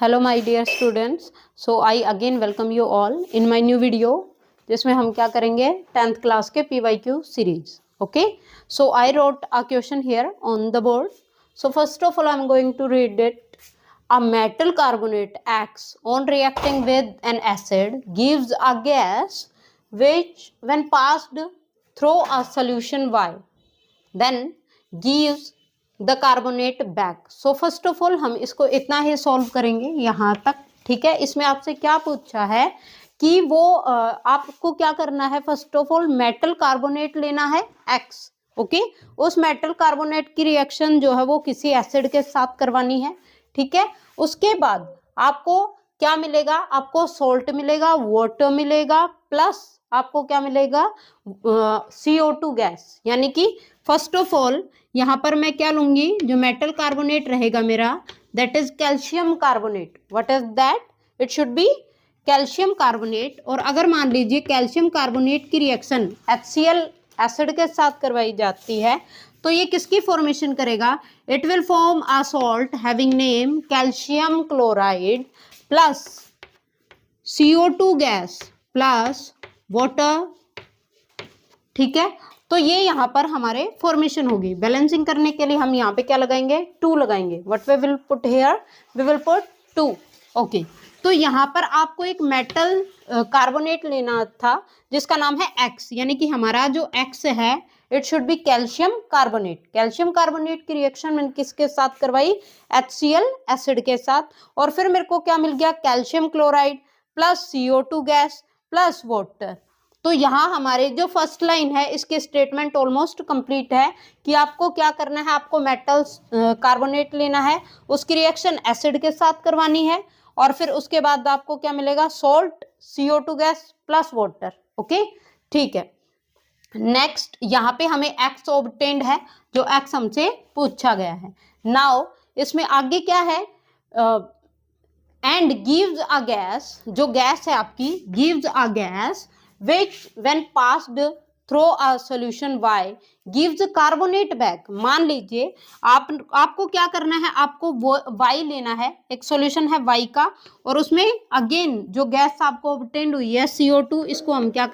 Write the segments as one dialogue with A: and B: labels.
A: Hello my dear students. So I again welcome you all in my new video, जिसमें हम क्या करेंगे 10th class के PYQ series. Okay, so I wrote a question here on the board. So first of all I am going to read it. A metal carbonate acts on reacting with an acid gives a gas which when passed through a solution Y then gives the carbonate back. So first of all हम इसको इतना ही solve करेंगे यहाँ तक. ठीक है, इसमें आपसे क्या पूछा है कि वो आपको क्या करना है. First of all metal carbonate लेना है X. ओके, उस मेटल कार्बोनेट की रिएक्शन जो है वो किसी एसिड के साथ करवानी है. ठीक है, उसके बाद आपको क्या मिलेगा, आपको सोल्ट मिलेगा, वाटर मिलेगा, प्लस आपको क्या मिलेगा CO2 गैस. यानी कि फर्स्ट ऑफ ऑल यहाँ पर मैं क्या लूंगी, जो मेटल कार्बोनेट रहेगा मेरा that is calcium carbonate. What is that, it should be calcium carbonate. और अगर मान लीजिए कैल्शियम कार्बोनेट की रिएक्शन HCl एसिड के साथ करवाई जाती है तो ये किसकी फॉर्मेशन करेगा, it will form a salt having name calcium chloride plus CO2 gas plus water. ठीक है, तो ये यहाँ पर हमारे फॉर्मेशन होगी. बैलेंसिंग करने के लिए हम यहाँ पे क्या लगाएंगे, 2 लगाएंगे. What we will put here, we will put 2. Okay, तो यहाँ पर आपको एक मेटल कार्बोनेट लेना था जिसका नाम है X. यानी कि हमारा जो X है it should be calcium carbonate. Calcium carbonate की रिएक्शन मैंने किसके साथ करवाई, HCl एसिड के साथ. और फिर मेरे को क्या मिल गया, calcium chloride plus CO2 gas plus water. तो यहाँ हमारे जो फर्स्ट लाइन है इसके स्टेटमेंट ऑलमोस्ट कंप्लीट है कि आपको क्या करना है, आपको मेटल कार्बोनेट लेना है, उसकी रिएक्शन एसिड के साथ करवानी है और फिर उसके बाद आपको क्या मिलेगा, salt, CO2 gas plus water. Okay, ठीक है. नेक्स्ट यहाँ पे हमें X ऑब्टेन्ड है, जो X हमसे पूछा गया है. नाउ इसमें आगे क्या है, एंड गिव्स अ गैस, जो गैस है आपकी gives a gas which when passed through a solution Y gives carbonate back. मान लीजिए आपको क्या करना है, आपको Y लेना है, एक सॉल्यूशन है Y का, और उसमें अगेन जो गैस आपको ऑब्टेन्ड हुई है CO2, इसको हम क्या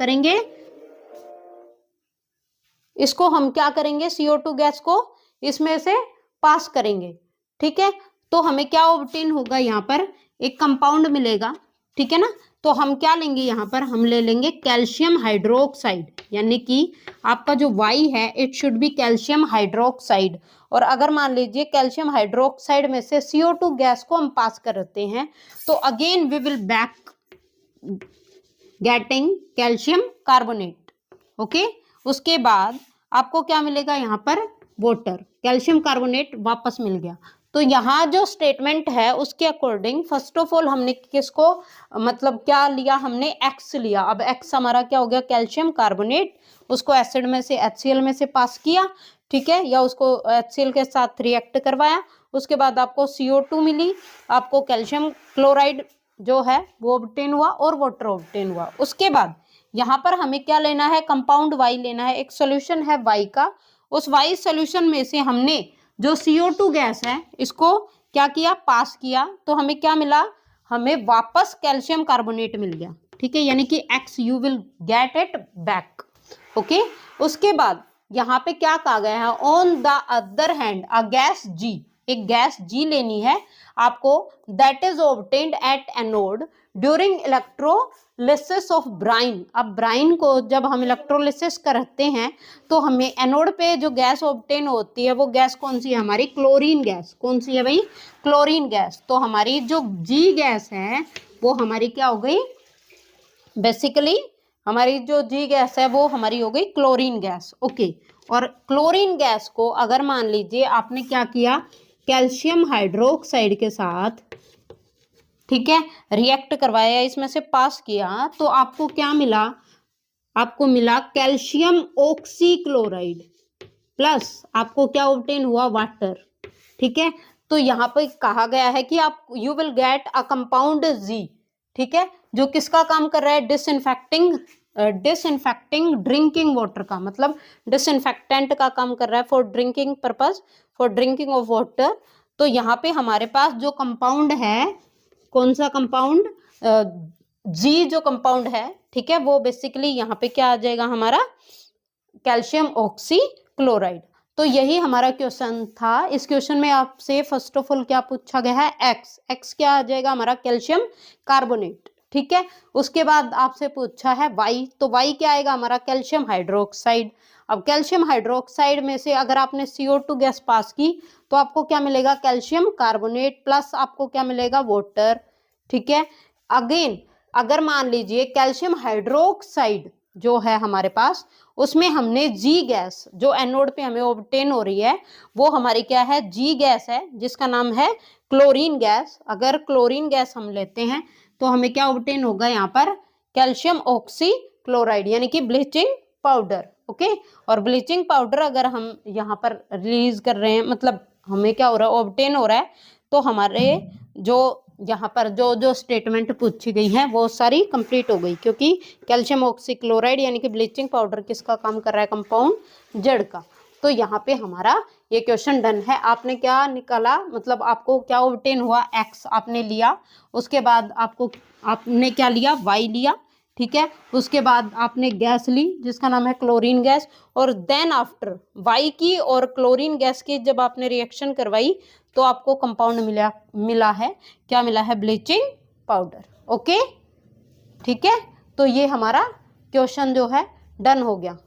A: करेंगे, CO2 गैस को इसमें से पास करेंगे. ठीक है, तो हमें क्या ऑब्टेन होगा, यहाँ पर एक कंपाउंड मिलेगा. ठीक है ना, तो हम क्या लेंगे, यहाँ पर हम ले लेंगे कैल्शियम हाइड्रोक्साइड. यानी कि आपका जो Y है it should be calcium hydroxide. और अगर मान लीजिए कैल्शियम हाइड्रोक्साइड में से CO2 गैस को हम पास करते हैं तो again we will back getting calcium carbonate. Okay, उसके बाद आपको क्या मिलेगा, यहाँ पर वाटर, कैल्शियम कार्बोनेट वापस मिल गया. तो यहाँ जो स्टेटमेंट है उसके अकॉर्डिंग फर्स्ट ऑफ ऑल हमने किसको, मतलब क्या लिया, हमने X लिया. अब X हमारा क्या हो गया, कैल्शियम कार्बोनेट, उसको एसिड में से HCl में से पास किया. ठीक है, या उसको HCl के साथ रिएक्ट करवाया. उसके बाद आपको CO2 मिली, आपको कैल्शियम क्लोराइड जो है वो ऑब्टेन हुआ और वाटर ऑब्टेन हुआ. उसके बाद यहाँ पर हमें क्या लेना है, कंपाउंड Y लेना है. एक सोल्यूशन है Y का, उस Y सोल्यूशन में से हमने जो CO2 गैस है इसको क्या किया, पास किया. तो हमें क्या मिला, हमें वापस कैल्शियम कार्बोनेट मिल गया. ठीक है, यानी कि X you will get it back. Okay, उसके बाद यहाँ पे क्या कहा गया है, on the other hand a gas G, एक गैस G लेनी है आपको, that is obtained at anode during electrolysis of Bryan. अब ब्राइन को जब हम इलेक्ट्रोलिसिस करते हैं तो हमें एनोड पे जो गैस ऑब्टेन होती है वो गैस कौन सी है, हमारी क्लोरीन गैस. कौन सी है भाई, क्लोरीन गैस. तो हमारी जो G गैस है वो हमारी क्या हो गई, बेसिकली हमारी जो G गैस है वो हमारी हो गई क्लोरीन गैस. ओके, और क्लोरीन गैस को अगर मान लीजिए आपने क्या किया, कैल्शियम हाइड्रोक्साइड के साथ, ठीक है, रिएक्ट करवाया, इसमें से पास किया, तो आपको क्या मिला, आपको मिला कैल्शियम ऑक्सीक्लोराइड प्लस आपको क्या ऑब्टेन हुआ, वाटर. ठीक है, तो यहाँ पे कहा गया है कि आप you will get a compound G. ठीक है, जो किसका काम कर रहा है, डिसइंफेक्टिंग ड्रिंकिंग वाटर का, मतलब डिसइंफेक्टेंट का काम कर रहा है for drinking purpose, for drinking of water. तो यहाँ पे हमारे पास जो कंपाउंड है कौन सा कंपाउंड, जी जो कंपाउंड है, ठीक है, वो बेसिकली यहाँ पे क्या आ जाएगा हमारा, कैल्शियम ऑक्सीक्लोराइड। तो यही हमारा क्वेश्चन था। इस क्वेश्चन में आपसे फर्स्ट ऑफ ऑल क्या पूछा गया है, एक्स, एक्स क्या आ जाएगा हमारा, कैल्शियम कार्बोनेट, ठीक है। उसके बाद आपसे पूछा है वाई, तो वाई क्या आएगा हमारा, कैल्शियम हाइड्रोक्साइड। अब कैल्शियम हाइड्रोक्साइड में से अगर आपने CO2 गैस पास की तो आपको क्या मिलेगा, कैल्शियम कार्बोनेट प्लस आपको क्या मिलेगा, वाटर, ठीक है। अगेन अगर मान लीजिए कैल्शियम हाइड्रोक्साइड जो है हमारे पास, उसमें हमने जी गैस जो एनोड पे हमें ऑब्टेन हो रही है, वो हमारी क्या है, जी गैस है, जिसका नाम है क्लोरीन गैस। अगर क्लोरीन गैस हम लेते हैं तो हमें क्या ऑब्टेन होगा यहाँ पर, कैल्शियम ऑक्सीक्लोराइड, यानी कि ब्लीचिंग पाउडर, ओके। और ब्लीचिंग पाउडर अगर हम यहाँ पर रिलीज कर रहे हैं, मतलब हमें क्या हो रहा है, ऑब्टेन हो रहा है, तो हमारे जो यहाँ पर जो जो स्टेटमेंट पूछी गई है वो सारी कंप्लीट हो गई, क्योंकि कैल्शियम ऑक्सीक्लोराइड यानी कि ब्लीचिंग पाउडर किसका काम कर रहा है, कंपाउंड जेड का। तो यहाँ पे हमारा ये क्वेश्चन डन है। आपने क्या निकाला, मतलब आपको क्या ऑब्टेन हुआ, एक्स आपने लिया, उसके बाद आपने क्या लिया, वाई लिया, ठीक है। उसके बाद आपने गैस ली जिसका नाम है क्लोरीन गैस, और देन आफ्टर वाई की और क्लोरीन गैस की जब आपने रिएक्शन करवाई तो आपको कंपाउंड मिला है, क्या मिला है, ब्लीचिंग पाउडर, ओके, ठीक है। तो ये हमारा क्वेश्चन जो है डन हो गया,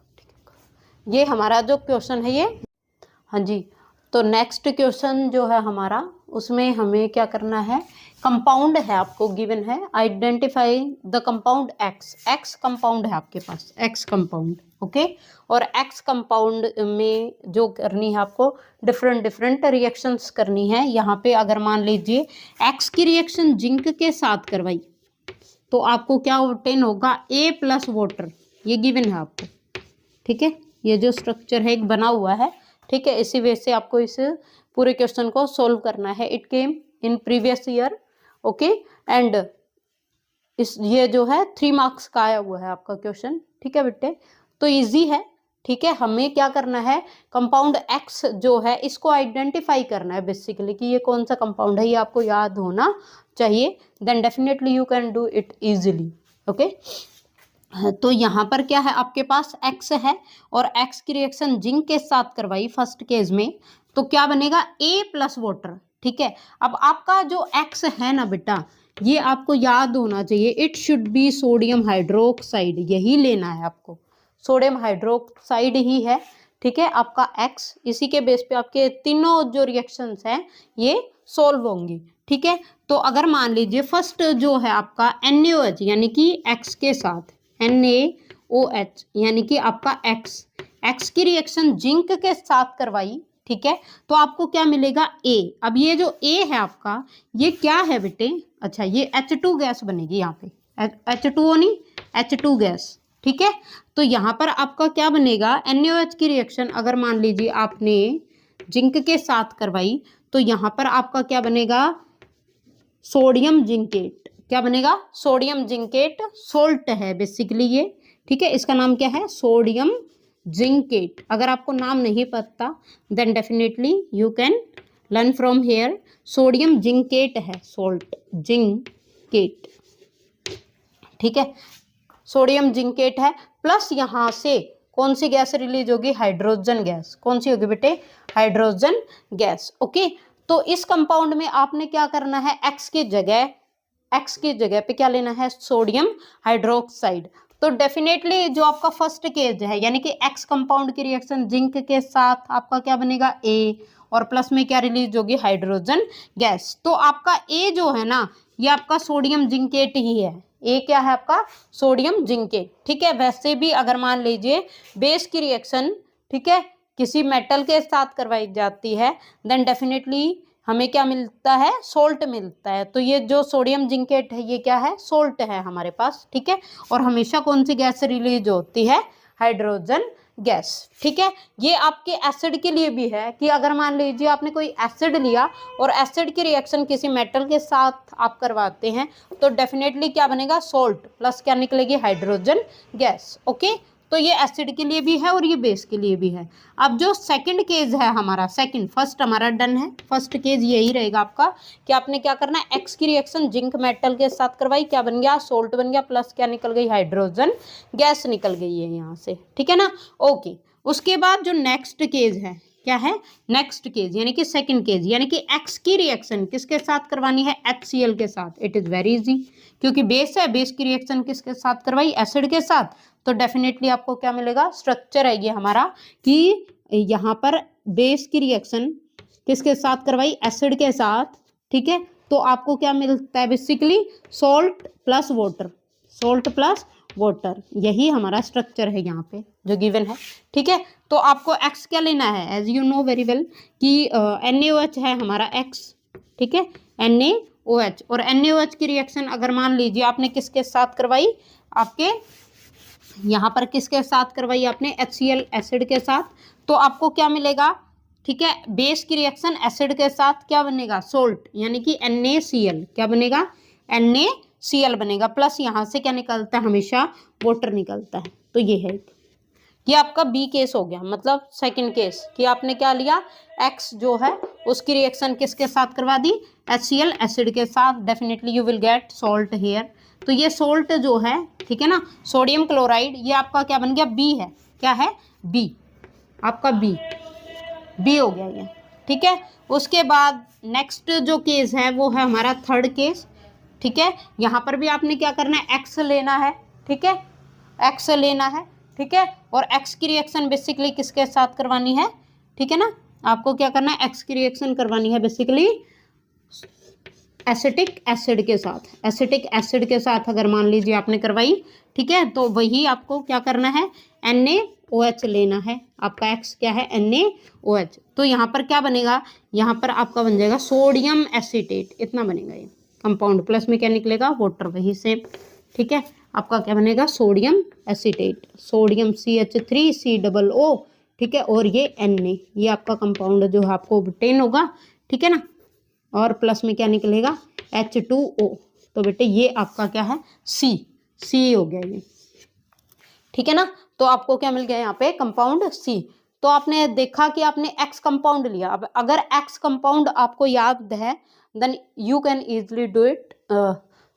A: ये हमारा जो क्वेश्चन है ये, हाँ जी। तो नेक्स्ट क्वेश्चन जो है हमारा, उसमें हमें क्या करना है, कंपाउंड है आपको गिवन है, identify the compound x, x compound है आपके पास, एक्स कंपाउंड, ओके। और एक्स कंपाउंड में जो करनी है आपको, डिफरेंट डिफरेंट रिएक्शंस करनी है। यहाँ पे अगर मान लीजिए एक्स की रिएक्शन जिंक के साथ करवाई तो आपको क्या ऑब्टेन होगा, A प्लस वाटर, ये गिवन है आपको, ठीक है। ये जो स्ट्रक्चर है एक बना हुआ है, ठीक है। इसी वजह से आपको इस पूरे क्वेश्चन को सोल्व करना है। It came in previous year, okay. And इस ये जो है 3 मार्क्स का आया हुआ है आपका क्वेश्चन, ठीक है बेटे। तो इजी है, ठीक है। हमें क्या करना है, कंपाउंड एक्स जो है इसको आइडेंटिफाई करना है बेसिकली, कि ये कौन सा कंपाउंड है, ये आपको याद होना चाहिए। Then definitely you can do it easily, okay. तो यहाँ पर क्या है, आपके पास एक्स है और एक्स की रिएक्शन जिंक के साथ करवाई फर्स्ट केस में, तो क्या बनेगा, A प्लस वाटर, ठीक है। अब आपका जो एक्स है ना बेटा, ये आपको याद होना चाहिए, it should be sodium hydroxide, यही लेना है आपको, सोडियम हाइड्रोक्साइड ही है, ठीक है, आपका एक्स। इसी के बेस पे आपके तीनों जो रिएक्शंस हैं ये सोल्व होंगी, ठीक है। तो अगर मान लीजिए फर्स्ट जो है आपका NaOH यानी कि एक्स के साथ, NaOH यानी कि आपका एक्स की रिएक्शन जिंक के साथ करवाई, ठीक है, तो आपको क्या मिलेगा, A। अब ये जो A है आपका, ये क्या है बेटे, अच्छा ये H2 गैस बनेगी यहाँ पे, H2O नहीं, H2 गैस, ठीक है। तो यहाँ पर आपका क्या बनेगा, NaOH की रिएक्शन अगर मान लीजिए आपने जिंक के साथ करवाई तो यहाँ पर आपका क्या बनेगा, सोडियम जिंकेट, क्या बनेगा, सोडियम जिंकेट, सोल्ट है बेसिकली ये, ठीक है। इसका नाम क्या है, सोडियम जिंकेट। अगर आपको नाम नहीं पता then definitely you can learn from here. Sodium zincate है, सोल्ट जिंकेट, ठीक है, सोडियम जिंकेट है। प्लस यहाँ से कौन सी गैस रिलीज होगी, हाइड्रोजन गैस, कौन सी होगी बेटे, हाइड्रोजन गैस, ओके। तो इस कंपाउंड में आपने क्या करना है, एक्स की जगह पे क्या लेना है, सोडियम हाइड्रोक्साइड। तो डेफिनेटली जो आपका फर्स्ट केस है यानी कि एक्स कंपाउंड की रिएक्शन जिंक के साथ आपका क्या बनेगा, A, और प्लस में क्या रिलीज होगी, हाइड्रोजन गैस। तो आपका A जो है ना, ये आपका सोडियम जिंकेट ही है, A क्या है आपका, सोडियम जिंकेट, ठीक है। वैसे भी अगर मान लीजिए बेस की रिएक्शन, ठीक है, किसी मेटल के साथ करवाई जाती है देन डेफिनेटली हमें क्या मिलता है, सोल्ट मिलता है। तो ये जो सोडियम जिंकेट है ये क्या है, सोल्ट है हमारे पास, ठीक है। और हमेशा कौन सी गैस रिलीज होती है, हाइड्रोजन गैस, ठीक है। ये आपके एसिड के लिए भी है कि अगर मान लीजिए आपने कोई एसिड लिया और एसिड की रिएक्शन किसी मेटल के साथ आप करवाते हैं तो डेफिनेटली क्या बनेगा, सोल्ट प्लस क्या निकलेगी, हाइड्रोजन गैस, ओके। तो ये एसिड के लिए भी है और ये बेस के लिए भी है। अब जो सेकंड केस है हमारा, सेकंड, फर्स्ट हमारा डन है, फर्स्ट केस यही रहेगा आपका कि आपने क्या करना है, एक्स की रिएक्शन जिंक मेटल के साथ करवाई, क्या बन गया, सोल्ट बन गया, प्लस क्या निकल गई, हाइड्रोजन गैस निकल गई है यहाँ से, ठीक है ना। ओके, उसके बाद जो नेक्स्ट केस है, क्या है, नेक्स्ट केस यानी कि सेकंड केस, यानी कि एक्स की रिएक्शन किसके साथ करवानी है, HCl के साथ। इट इज वेरी इजी, क्योंकि बेस है, बेस की रिएक्शन किसके साथ करवाई, एसिड के साथ, तो डेफिनेटली आपको क्या मिलेगा, स्ट्रक्चर है ये हमारा कि यहाँ पर बेस की रिएक्शन किसके साथ करवाई, एसिड के साथ, ठीक है। तो आपको क्या मिलता है, basically salt plus water, salt plus water, यही हमारा स्ट्रक्चर है यहाँ पे जो गिवन है, ठीक है। तो आपको एक्स क्या लेना है, as you know very well कि NaOH है हमारा एक्स, ठीक है, NaOH, और NaOH की रिएक्शन अगर मान लीजिए आपने किसके साथ करवाई, आपके यहाँ पर किसके साथ करवाई आपने, HCl एसिड के साथ, तो आपको क्या मिलेगा, ठीक है, बेस की रिएक्शन एसिड के साथ क्या बनेगा, सोल्ट, यानी कि NaCl, क्या बनेगा, NaCl बनेगा, प्लस यहाँ से क्या निकलता है, हमेशा वाटर निकलता है। तो ये है, ये आपका बी केस हो गया, मतलब सेकंड केस कि आपने क्या लिया, एक्स जो है उसकी रिएक्शन किसके साथ करवा दी, HCl एसिड के साथ, definitely you will get salt here. तो ये सोल्ट जो है, ठीक है ना, सोडियम क्लोराइड, ये आपका क्या बन गया, बी है, क्या है, बी, आपका बी हो गया ये, ठीक है। उसके बाद नेक्स्ट जो केस है वो है हमारा थर्ड केस, ठीक है। यहाँ पर भी आपने क्या करना है, एक्स लेना है, ठीक है, एक्स लेना है, ठीक है, और एक्स की रिएक्शन बेसिकली किसके साथ करवानी है, ठीक है ना, आपको क्या करना है, एक्स की रिएक्शन करवानी है बेसिकली एसिटिक एसिड के साथ, एसिटिक एसिड के साथ अगर मान लीजिए आपने करवाई, ठीक है, तो वही आपको क्या करना है, NaOH लेना है, आपका एक्स क्या है, NaOH। तो यहाँ पर क्या बनेगा, यहाँ पर आपका बन जाएगा सोडियम एसीटेट, इतना बनेगा ये कंपाउंड, प्लस में क्या निकलेगा, वाटर, वही सेम, ठीक है, आपका क्या बनेगा, सोडियम एसीटेट, सोडियम CH3COO, ठीक है, और ये Na, ये आपका कंपाउंड जो आपको ऑब्टेन होगा, ठीक है ना, और प्लस में क्या निकलेगा, H2O। तो बेटे ये आपका क्या है, सी हो गया ये, ठीक है ना। तो आपको क्या मिल गया यहाँ पे, कंपाउंड C। तो आपने देखा कि आपने एक्स कंपाउंड लिया, अब अगर एक्स कंपाउंड आपको याद है then you can easily do it.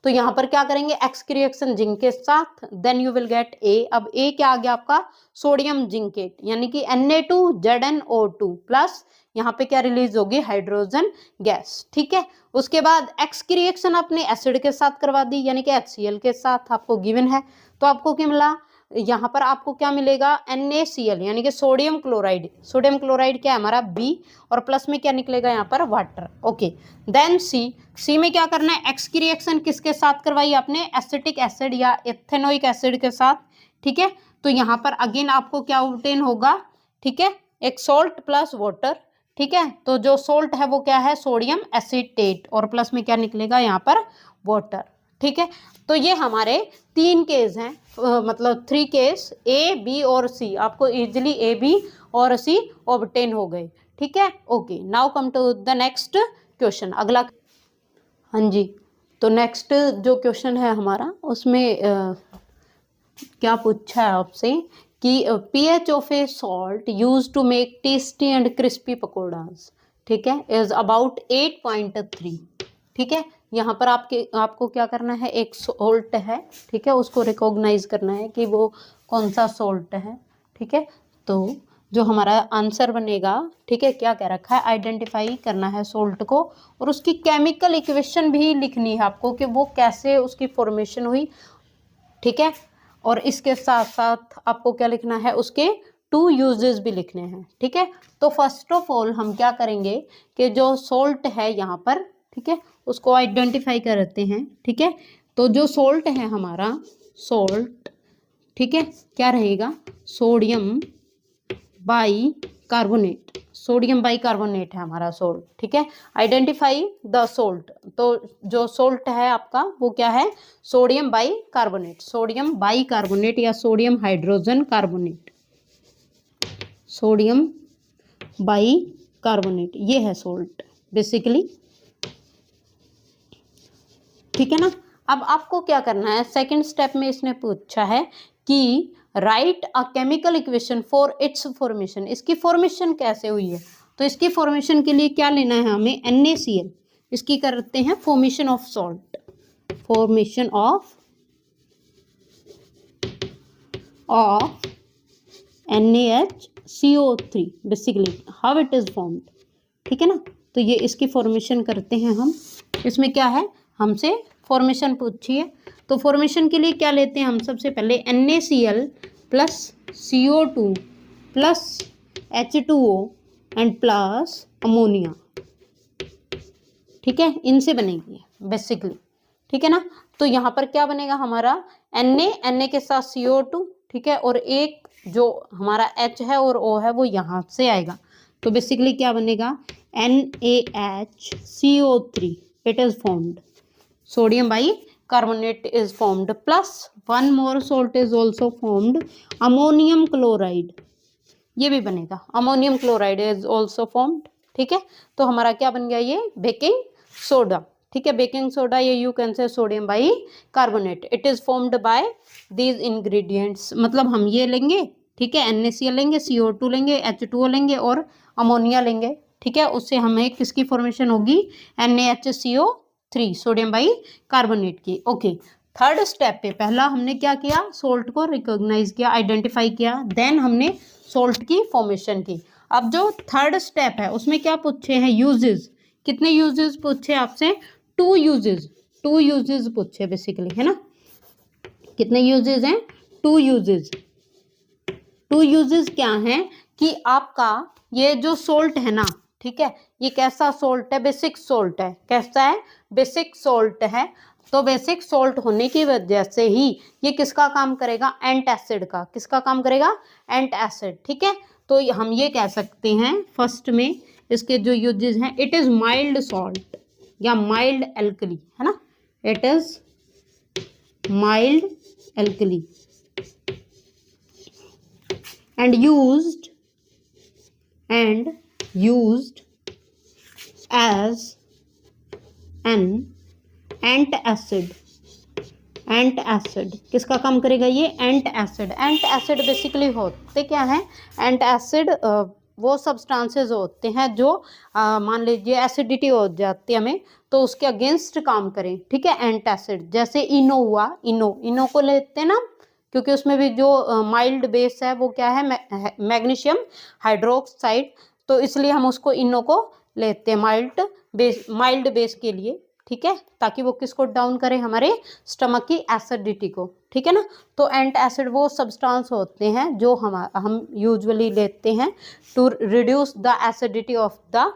A: तो यहाँ पर क्या करेंगे, एक्स की रिएक्शन जिंक के साथ, then you will get A. अब ए क्या आ गया आपका, सोडियम जिंकेट, यानी कि Na2ZnO2 प्लस यहाँ पे क्या रिलीज होगी, हाइड्रोजन गैस, ठीक है। उसके बाद एक्स की रिएक्शन आपने एसिड के साथ करवा दी, यानी कि HCl के साथ, आपको गिवन है। तो आपको क्या मिला, यहाँ पर आपको क्या मिलेगा, NaCl, यानी कि सोडियम क्लोराइड, सोडियम क्लोराइड क्या है हमारा B, और प्लस में क्या निकलेगा यहाँ पर, वाटर। ओके, देन C में क्या करना है, एक्स की रिएक्शन किसके साथ करवाई आपने, एसिटिक एसिड या एथेनोइक एसिड के साथ, ठीक है। तो यहाँ पर अगेन आपको क्या ऑब्टेन होगा, ठीक है, एक सोल्ट प्लस वाटर, ठीक है। तो जो सोल्ट है वो क्या है, सोडियम एसीटेट, और प्लस में क्या निकलेगा यहाँ पर, वाटर, ठीक है। तो ये हमारे 3 केस हैं, मतलब 3 केस, A, B और C, आपको इजिली A, B और C ऑब्टेन हो गए, ठीक है। Okay, now come to the next question, अगला, हाँ जी। तो नेक्स्ट जो क्वेश्चन है हमारा उसमें क्या पूछा है आपसे कि pH of a salt use to make tasty and crispy pakoras, ठीक है, इज अबाउट 8.3, ठीक है। यहाँ पर आपको क्या करना है, एक सॉल्ट है, ठीक है, उसको रिकॉग्नाइज करना है कि वो कौन सा सॉल्ट है, ठीक है। तो जो हमारा आंसर बनेगा, ठीक है, क्या कह रखा है, आइडेंटिफाई करना है सॉल्ट को, और उसकी केमिकल इक्वेशन भी लिखनी है आपको कि वो कैसे उसकी फॉर्मेशन हुई, ठीक है। और इसके साथ साथ आपको क्या लिखना है, उसके 2 यूजेस भी लिखने हैं, ठीक है। तो फर्स्ट ऑफ ऑल हम क्या करेंगे कि जो सॉल्ट है यहाँ पर, ठीक है, उसको आइडेंटिफाई करते हैं, ठीक है। तो जो सॉल्ट है हमारा, सॉल्ट, ठीक है, क्या रहेगा, सोडियम बाइकार्बोनेट, सोडियम बाइकार्बोनेट है हमारा सॉल्ट, ठीक है। आइडेंटिफाई द सॉल्ट, तो जो सॉल्ट है आपका वो क्या है, सोडियम बाइकार्बोनेट, सोडियम बाइकार्बोनेट या sodium hydrogen carbonate, sodium bicarbonate, ये है सॉल्ट बेसिकली, ठीक है ना। अब आपको क्या करना है, सेकंड स्टेप में इसने पूछा है कि right a chemical equation for its formation, इसकी फॉर्मेशन कैसे हुई है। तो इसकी फॉर्मेशन के लिए क्या लेना है हमें, NaCl, इसकी करते हैं formation of salt, formation of NaHCO3 basically how it is formed, ठीक है ना। तो ये इसकी फॉर्मेशन करते हैं हम। इसमें क्या है, हमसे फॉर्मेशन पूछी है, तो फॉर्मेशन के लिए क्या लेते हैं हम, सबसे पहले NaCl plus CO2 plus H2O and plus ammonia, ठीक है, इनसे बनेगी बेसिकली, ठीक है ना। तो यहाँ पर क्या बनेगा हमारा Na के साथ CO2, ठीक है, और एक जो हमारा H है और O है वो यहाँ से आएगा, तो बेसिकली क्या बनेगा NaHCO3, it is formed, sodium bicarbonate is formed, plus one more salt is also formed, ammonium chloride, ये भी बनेगा, ammonium chloride is also formed, ठीक है। तो हमारा क्या बन गया, ये बेकिंग सोडा, ठीक है, बेकिंग सोडा, ये you can say sodium bicarbonate, it is formed by these ingredients, मतलब हम ये लेंगे, ठीक है, NaCl लेंगे, CO2 लेंगे, H2O लेंगे और अमोनिया लेंगे, ठीक है, उससे हमें किसकी फॉर्मेशन होगी, NaHCO3, सोडियम बाइकार्बोनेट की। ओके, थर्ड स्टेप पे पहला हमने क्या किया, सोल्ट को रिकॉग्नाइज किया, आइडेंटिफाई किया, देन हमने सोल्ट की फॉर्मेशन की। अब जो थर्ड स्टेप है उसमें क्या पूछे हैं, यूजेस, कितने यूजेस पूछे आपसे, 2 यूजेस, 2 यूजेस पूछे बेसिकली, है ना। कितने यूजेस हैं, 2 यूजेस। 2 यूजेस क्या हैं कि आपका ये जो सोल्ट है ना, ठीक है, ये कैसा सोल्ट है, बेसिक सोल्ट है, कैसा है, बेसिक सोल्ट है। तो बेसिक सोल्ट होने की वजह से ही ये किसका काम करेगा, एंट एसिड का, किसका काम करेगा, एंट एसिड, ठीक है। तो हम ये कह सकते हैं फर्स्ट में इसके जो यूजेस हैं, इट इज माइल्ड सॉल्ट या माइल्ड एल्कली, है ना, it is mild alkali and used as an antacid, एंटएसिड किसका काम करेगा, ये एंटएसिड। एंटएसिड बेसिकली होते क्या है, एंटएसिड वो सब्सटेंसेस होते हैं जो मान लीजिए एसिडिटी हो जाती है हमें, तो उसके अगेंस्ट काम करें, ठीक है, एंटएसिड। जैसे इनो हुआ, इनो को लेते हैं ना, क्योंकि उसमें भी जो माइल्ड बेस है वो क्या है, मैग्नीशियम हाइड्रोक्साइड, तो इसलिए हम उसको इनो को लेते हैं माइल्ड बेस के लिए, ठीक है, ताकि वो किसको डाउन करे, हमारे स्टमक की एसिडिटी को, ठीक है ना। तो एंटएसिड वो सब्सटेंस होते हैं जो हम यूजुअली लेते हैं to reduce the acidity of the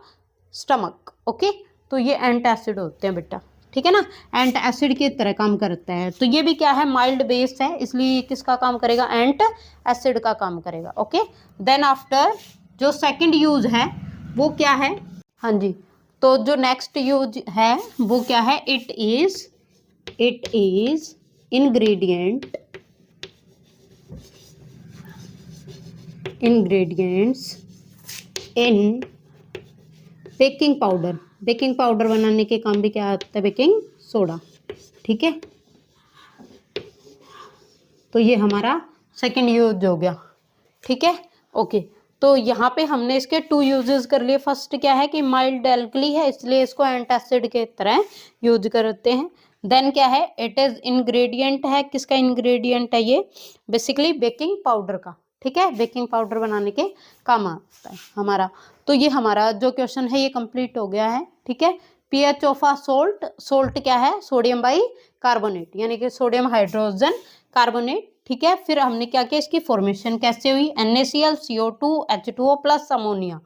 A: stomach, okay. तो ये एंटएसिड होते हैं बेटा, ठीक है ना, एंटएसिड की तरह काम करता है। तो ये भी क्या है, माइल्ड बेस है, इसलिए किसका काम करेगा, एंटएसिड का काम करेगा, ओके। देन आफ्टर जो सेकंड यूज है वो क्या है, हाँ जी, तो जो नेक्स्ट यूज है वो क्या है, it is ingredients in baking powder. Baking powder बनाने के काम भी क्या आता है, बेकिंग सोडा, ठीक है। तो ये हमारा सेकंड यूज हो गया, ठीक है, ओके। तो यहाँ पे हमने इसके 2 यूजेस कर लिए। फर्स्ट क्या है कि माइल्ड एल्कली है, इसलिए इसको एंटासिड के तरह यूज करते हैं। देन क्या है, इट इज इंग्रेडिएंट है, किसका इंग्रेडिएंट है ये, बेसिकली बेकिंग पाउडर का, ठीक है, बेकिंग पाउडर बनाने के काम आता है हमारा। तो ये हमारा जो क्वेश्चन है ये कंप्लीट हो गया है, ठीक है। PH of a salt, salt क्या है, सोडियम बाइकार्बोनेट, यानी कि सोडियम हाइड्रोजन कार्बोनेट, ठीक है। फिर हमने क्या किया, इसकी फॉर्मेशन कैसे हुई, NaCl CO2 H2O plus ammonia,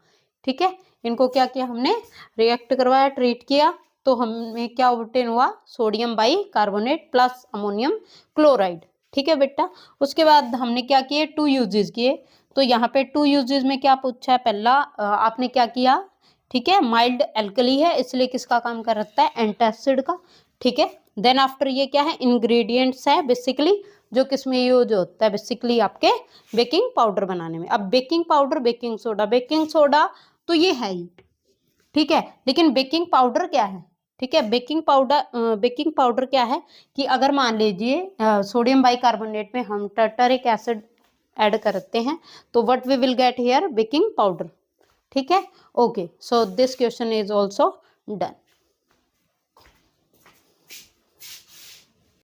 A: ठीक है, इनको क्या किया, हमने रिएक्ट करवाया, ट्रीट किया, तो हमें क्या ऑब्टेन हुआ, sodium bicarbonate plus ammonium chloride, ठीक है बेटा। उसके बाद हमने क्या किए, 2 यूजेस किए। तो यहाँ पे 2 यूजेस में क्या पूछा है, पहला आपने क्या किया, ठीक है, माइल्ड एल्कली है, इसलिए किसका काम करता है, एंटासिड का, ठीक है। देन आफ्टर ये क्या है, इंग्रेडिएंट्स है बेसिकली, जो किसमें यूज होता है, बेसिकली आपके बेकिंग पाउडर बनाने में। अब बेकिंग पाउडर, बेकिंग सोडा तो ये है ही, ठीक है, लेकिन बेकिंग पाउडर क्या है, ठीक है। बेकिंग पाउडर क्या है कि अगर मान लीजिए सोडियम बाइकार्बोनेट में हम टर्टरिक एसिड ऐड करते हैं तो what we will get here baking powder. ठीक है, okay, so this question is also done.